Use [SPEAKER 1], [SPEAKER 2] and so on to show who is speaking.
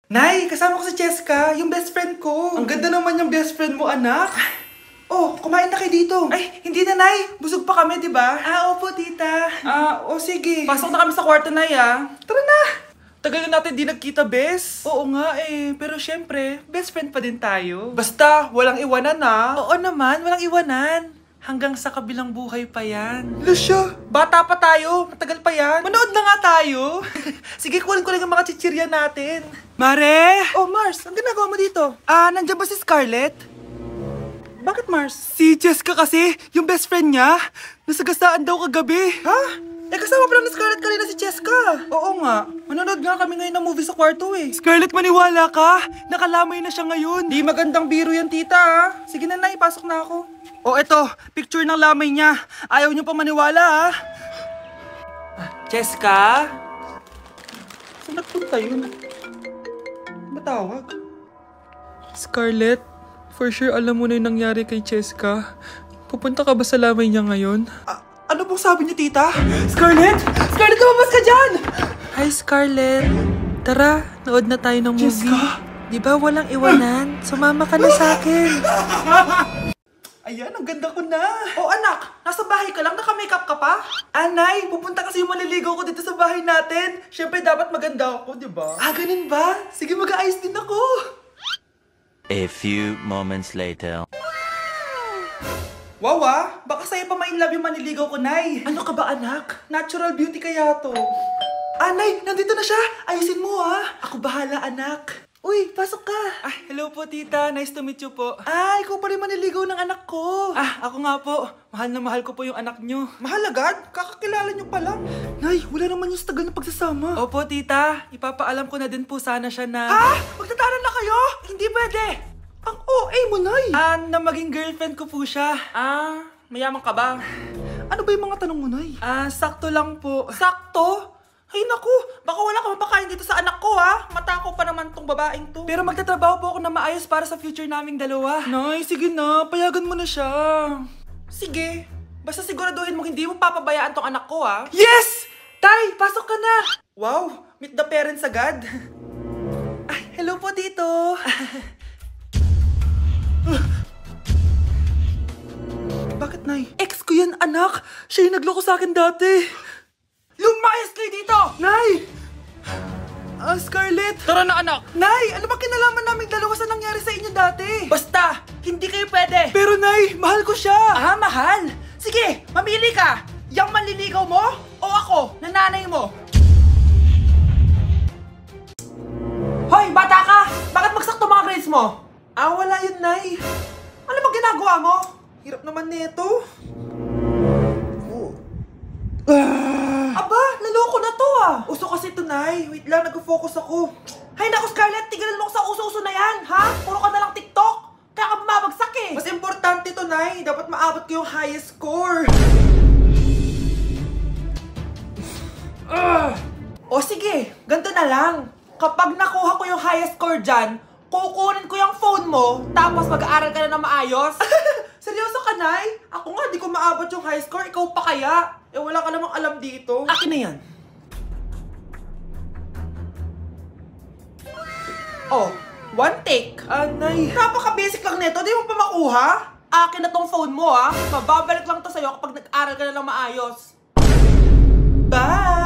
[SPEAKER 1] Nay, kasama ko si Cheska, yung best friend ko. Ang ganda naman yung best friend mo, anak. Oh, kumain na kayo dito. Ay, hindi na, Nay. Busog pa kami, di ba? Opo, tita. Sige. Pasok na kami sa kwarto, Nay, Tara na. Tagal na natin di nagkita, bes. Oo nga pero syempre, best friend pa din tayo. Basta, walang iwanan Oo naman, walang iwanan. Hanggang sa kabilang buhay pa yan. Lucia, bata pa tayo. Matagal pa yan. Manood na nga tayo. Sige, kunin ko lang yung mga chichirya natin. Mare! Oh, Mars, ang ginagawa mo dito? Nandiyan ba si Scarlett? Bakit, Mars? Si Jessica kasi, yung best friend niya, nasagasaan daw kagabi. Ha? Kasama pa lang ni Scarlett kanina si Jessica. Oo nga. Manonood nga kami ngayon ng movie sa kwarto Scarlett, maniwala ka. Nakalamay na siya ngayon. Di magandang biro yan, tita Sige na, Nay, pasok na ako. Oh, eto. Picture ng lamay niya. Ayaw niyo pa maniwala, Jessica? Saan nagpunta yun? Matawag? Scarlett, for sure alam mo na yung nangyari kay Jessica. Pupunta ka ba sa lamay niya ngayon? Ano pong sabi niyo, tita? Scarlett! Scarlett, lumabas ka dyan! Hi, Scarlett. Tara, nood na tayo ng movie. Jessica? Di ba walang iwanan? Sumama ka na sa akin. Ayan, ang ganda ko na. Oh, anak, nasa bahay ka lang? Naka-makeup ka pa? Nay, pupunta kasi yung maliligaw ko dito sa bahay natin. Siyempre, dapat maganda ako, di ba? Ganun ba? Sige, mag-aayos din ako.
[SPEAKER 2] A few moments later.
[SPEAKER 1] Wow, baka sa'yo pa ma-inlove yung maniligaw ko, Nay. Ano ka ba, anak? Natural beauty kaya to. Nay, nandito na siya. Ayusin mo, Ako bahala, anak. Uy, pasok ka. Hello po, tita. Nice to meet you po. Ikaw pa rin maniligaw ng anak ko. Ako nga po. Mahal na mahal ko po yung anak nyo. Mahal agad? Kakakilala nyo pa lang. Nay, wala naman yung tagal na pagsasama. Opo, tita. Ipapaalam ko na din po sana siya na... Magtataran na kayo? Hindi pwede. Ang OA mo, Nay. Na maging girlfriend ko po siya. Mayaman ka ba? Ano ba yung mga tanong mo, Nay? Sakto lang po. Sakto? Ay naku, baka wala ka mapakain dito sa anak ko Matakaw pa naman tong babaeng to. Pero magtatrabaho po ako na maayos para sa future naming dalawa. Nay, sige na, payagan mo na siya. Sige, basta siguraduhin mo hindi mo papabayaan tong anak ko Yes! Tay, pasok ka na. Wow, meet the parents agad. Hello po dito. Bakit, Nay? Ex ko yan, anak. Siya yung nagloko sa akin dati. Lumayas kayo dito! Nay! Scarlett! Tara na, anak! Nay! Ano ba kinalaman namin dalawa sa nangyari sa inyo dati? Basta! Hindi kayo pwede! Pero, Nay! Mahal ko siya! Mahal? Sige! Mamili ka! Yang manliligaw mo? O ako, nananay mo? Hoy! Bata ka! Bakit magsakto mga grades mo? Wala yun, Nay. Ano ba ginagawa mo? Hirap naman nito. Aba, naloko na to Uso kasi to, Nay. Wait lang, nag-focus ako. Hay naku, Scarlett, tigilan mo ko sa uso-uso na yan, Puro ka na lang TikTok. Kaya ka bumabagsak Mas importante to, Nay. Dapat maabot ko yung highest score. O sige, ganito na lang. Kapag nakuha ko yung highest score dyan, kukunin ko yung phone mo, tapos mag-aaral ka na ng maayos. Seryoso ka, Nay? Ako nga, di ko maabot yung high score. Ikaw pa kaya? Wala ka namang alam dito. Akin na yan. Oh, one take. Nay. Napaka-basic lang nito. Di mo pa makuha? Akin na tong phone mo, Mababalik lang to sa'yo kapag nag-aral ka na ng maayos. Bye!